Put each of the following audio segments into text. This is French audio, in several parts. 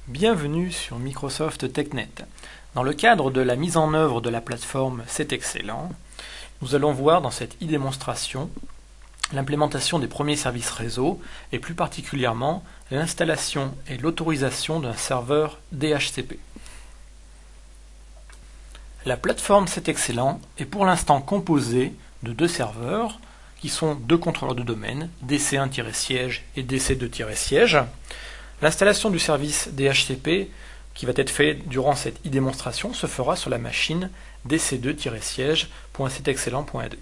Bienvenue sur Microsoft TechNet. Dans le cadre de la mise en œuvre de la plateforme C'est excellent, nous allons voir dans cette e-démonstration l'implémentation des premiers services réseau et plus particulièrement l'installation et l'autorisation d'un serveur DHCP. La plateforme C'est excellent est pour l'instant composée de deux serveurs qui sont deux contrôleurs de domaine, DC1-siège et DC2-siège. L'installation du service DHCP qui va être fait durant cette e-démonstration se fera sur la machine dc2-siège.cetexcellent.de.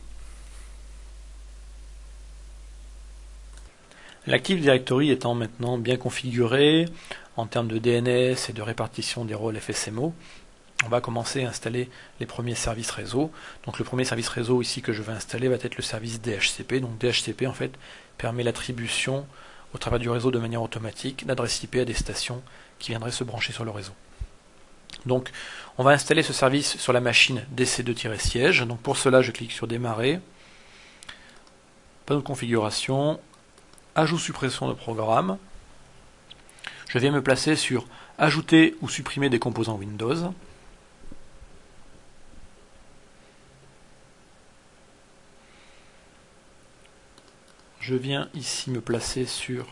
L'Active Directory étant maintenant bien configurée en termes de DNS et de répartition des rôles FSMO, on va commencer à installer les premiers services réseau. Donc le premier service réseau ici que je vais installer va être le service DHCP. Donc DHCP en fait permet l'attribution au travers du réseau de manière automatique d'adresses IP à des stations qui viendraient se brancher sur le réseau. Donc on va installer ce service sur la machine DC2-siège. Donc pour cela je clique sur démarrer, panneau de configuration, ajout suppression de programme. Je viens me placer sur ajouter ou supprimer des composants Windows. Je viens ici me placer sur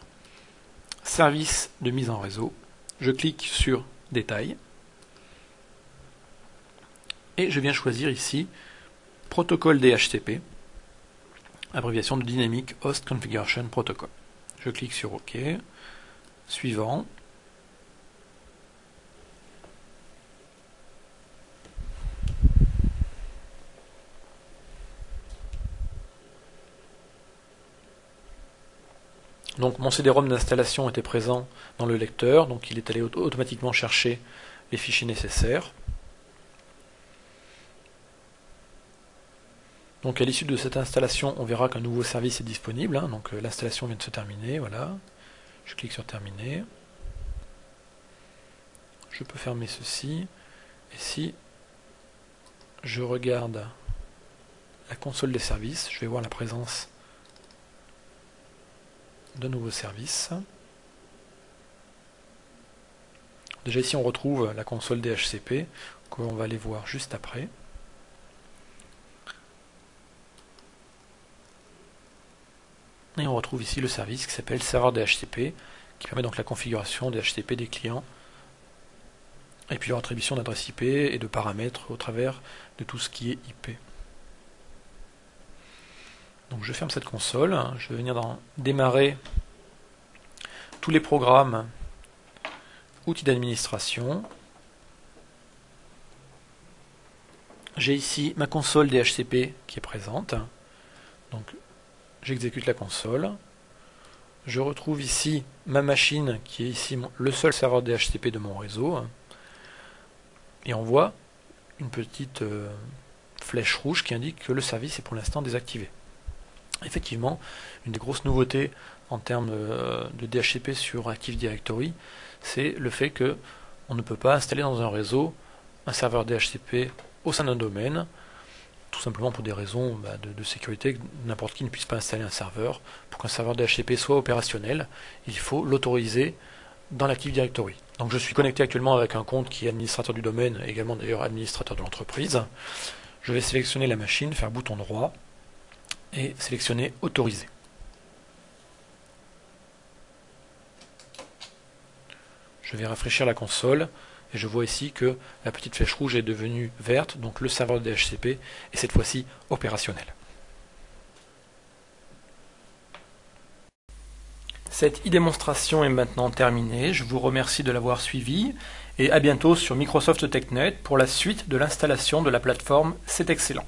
service de mise en réseau. Je clique sur détail. Et je viens choisir ici protocole DHCP, abréviation de Dynamic Host Configuration Protocol. Je clique sur OK. Suivant. Donc mon CD-ROM d'installation était présent dans le lecteur, donc il est allé automatiquement chercher les fichiers nécessaires. Donc à l'issue de cette installation, on verra qu'un nouveau service est disponible. Donc l'installation vient de se terminer, voilà. Je clique sur terminer. Je peux fermer ceci. Et si je regarde la console des services, je vais voir la présence de nouveaux services. Déjà ici on retrouve la console DHCP qu'on va aller voir juste après. Et on retrouve ici le service qui s'appelle serveur DHCP qui permet donc la configuration DHCP des clients et puis leur attribution d'adresse IP et de paramètres au travers de tout ce qui est IP. Donc je ferme cette console, je vais venir dans démarrer tous les programmes, outils d'administration. J'ai ici ma console DHCP qui est présente. Donc j'exécute la console. Je retrouve ici ma machine qui est ici le seul serveur DHCP de mon réseau. Et on voit une petite flèche rouge qui indique que le service est pour l'instant désactivé. Effectivement, une des grosses nouveautés en termes de DHCP sur Active Directory, c'est le fait qu'on ne peut pas installer dans un réseau un serveur DHCP au sein d'un domaine, tout simplement pour des raisons de sécurité, que n'importe qui ne puisse pas installer un serveur. Pour qu'un serveur DHCP soit opérationnel, il faut l'autoriser dans l'Active Directory. Donc je suis connecté actuellement avec un compte qui est administrateur du domaine, et également d'ailleurs administrateur de l'entreprise. Je vais sélectionner la machine, faire bouton droit, et sélectionner autoriser. Je vais rafraîchir la console et je vois ici que la petite flèche rouge est devenue verte, donc le serveur DHCP est cette fois-ci opérationnel. Cette e-démonstration est maintenant terminée, je vous remercie de l'avoir suivie et à bientôt sur Microsoft TechNet pour la suite de l'installation de la plateforme C'est excellent.